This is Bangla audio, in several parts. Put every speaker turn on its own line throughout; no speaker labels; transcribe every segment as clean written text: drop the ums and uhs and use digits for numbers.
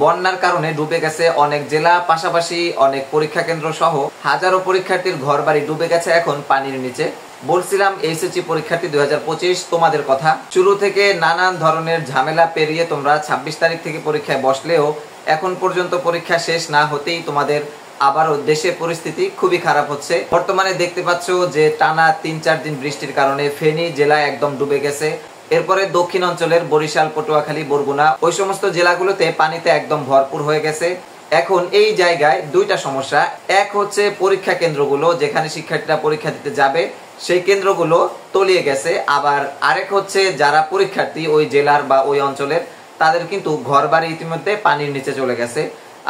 বন্যার কারণে ডুবে গেছে অনেক জেলা, পাশাপাশি অনেক পরীক্ষা কেন্দ্র সহ হাজারো পরীক্ষার্থীর ঘরবাড়ি ডুবে গেছে এখন পানির নিচে। বলছিলাম এইচএসসি পরীক্ষার্থী 2025 তোমাদের কথা। শুরু থেকে নানান ধরনের ঝামেলা পেরিয়ে তোমরা 26 তারিখ থেকে পরীক্ষায় বসলেও এখন পর্যন্ত পরীক্ষা শেষ না হতেই তোমাদের আবারও দেশের পরিস্থিতি খুবই খারাপ হচ্ছে। বর্তমানে দেখতে পাচ্ছ যে টানা 3-4 দিন বৃষ্টির কারণে ফেনী জেলা একদম ডুবে গেছে। এরপরে দক্ষিণ অঞ্চলের বরিশাল, পটুয়াখালী, বরগুনা ওই সমস্ত জেলাগুলোতে পানিতে একদম ভরপুর হয়ে গেছে। এখন এই জায়গায় দুইটা সমস্যা। এক হচ্ছে পরীক্ষা কেন্দ্রগুলো যেখানে শিক্ষার্থীরা পরীক্ষা দিতে যাবে সেই কেন্দ্রগুলো তলিয়ে গেছে। আবার আরেক হচ্ছে যারা পরীক্ষার্থী ওই জেলার বা ওই অঞ্চলের তাদের কিন্তু ঘরবাড়ি ইতিমধ্যে পানির নিচে চলে গেছে।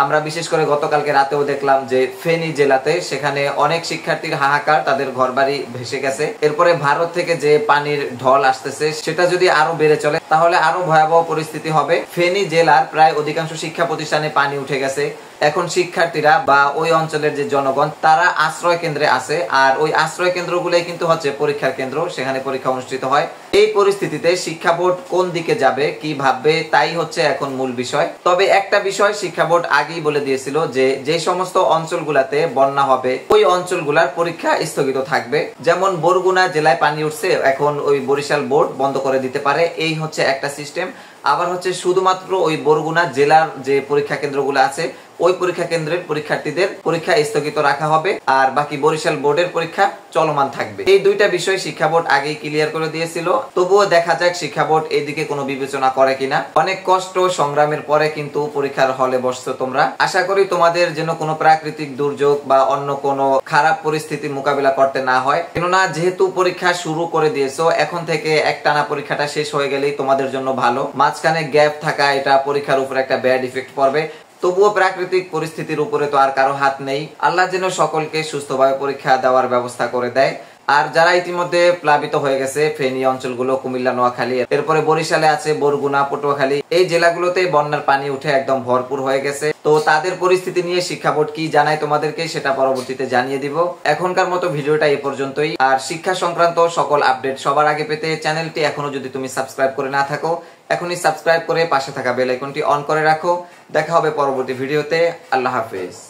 আমরা বিশেষ করে গতকালকে রাতেও দেখলাম যে ফেনী জেলাতে সেখানে অনেক শিক্ষার্থীর হাহাকার, তাদের ঘরবাড়ি ভেসে গেছে। এরপরে ভারত থেকে যে পানির ঢল আসতেছে সেটা যদি আরো বেড়ে চলে তাহলে আরো ভয়াবহ পরিস্থিতি হবে। ফেনী জেলার প্রায় অধিকাংশ শিক্ষা প্রতিষ্ঠানে পানি উঠে গেছে। এখন শিক্ষার্থীরা বা ওই অঞ্চলের যে জনগণ তারা আশ্রয় কেন্দ্রে আছে, আর ওই আশ্রয় কেন্দ্রগুলোই কিন্তু হচ্ছে পরীক্ষার কেন্দ্র, সেখানে পরীক্ষা অনুষ্ঠিত হয়। এই পরিস্থিতিতে শিক্ষা বোর্ড কোন দিকে যাবে, কি ভাববে, তাই হচ্ছে এখন মূল বিষয়। তবে একটা বিষয় শিক্ষা বোর্ড আগেই বলে দিয়েছিল যে যে সমস্ত অঞ্চলগুলাতে বন্যা হবে ওই অঞ্চলগুলার পরীক্ষা স্থগিত থাকবে। যেমন বরগুনা জেলায় পানি উঠছে, এখন ওই বরিশাল বোর্ড বন্ধ করে দিতে পারে, এই হচ্ছে একটা সিস্টেম। আবার হচ্ছে শুধুমাত্র ওই বরগুনা জেলার যে পরীক্ষা কেন্দ্রগুলো আছে ওই পরীক্ষা কেন্দ্রের পরীক্ষার্থীদের পরীক্ষা স্থগিত রাখা হবে, আর বাকি বরিশাল বোর্ডের পরীক্ষা চলমান থাকবে। এই দুইটা বিষয় শিক্ষা বোর্ড আগেই ক্লিয়ার করে দিয়েছিল। তবুও দেখা যাক শিক্ষা বোর্ড এইদিকে কোনো বিবেচনা করে কিনা। অনেক কষ্ট সংগ্রামের পরে কিন্তু পরীক্ষার হলে বসছো তোমরা। আশা করি তোমাদের যেন কোনো প্রাকৃতিক দুর্যোগ বা অন্য কোনো খারাপ পরিস্থিতি মোকাবিলা করতে না হয়। কেননা যেহেতু পরীক্ষা শুরু করে দিয়েছো, এখন থেকে একটানা পরীক্ষাটা শেষ হয়ে গেলেই তোমাদের জন্য ভালো। মাঝখানে গ্যাপ থাকা এটা পরীক্ষার উপর একটা ব্যাড ইফেক্ট পড়বে। তবুও প্রাকৃতিক পরিস্থিতির উপরে তো আর কারো হাত নেই। আল্লাহ যেন সকলকে সুস্থভাবে পরীক্ষা দেওয়ার ব্যবস্থা করে দেয়। আর যারা ইতিমধ্যে প্লাবিত হয়ে গেছে ফেনী অঞ্চলগুলো, কুমিল্লা, নোয়াখালী, এরপরে বরিশালে আছে বরগুনা, পটুয়াখালী, এই জেলাগুলোতে বন্যার পানি উঠে একদম ভরপুর হয়ে গেছে। তো তাদের পরিস্থিতি নিয়ে শিক্ষা বোর্ড কি জানায় তোমাদেরকে সেটা পরবর্তীতে জানিয়ে দিব। এখনকার মতো ভিডিওটা এই পর্যন্তই। আর শিক্ষা সংক্রান্ত সকল আপডেট সবার আগে পেতে চ্যানেলটি এখনো যদি তুমি সাবস্ক্রাইব করে না থাকো এখনই সাবস্ক্রাইব করে পাশে থাকা বেল আইকনটি অন করে রাখো। দেখা হবে পরবর্তী ভিডিওতে। আল্লাহ হাফেজ।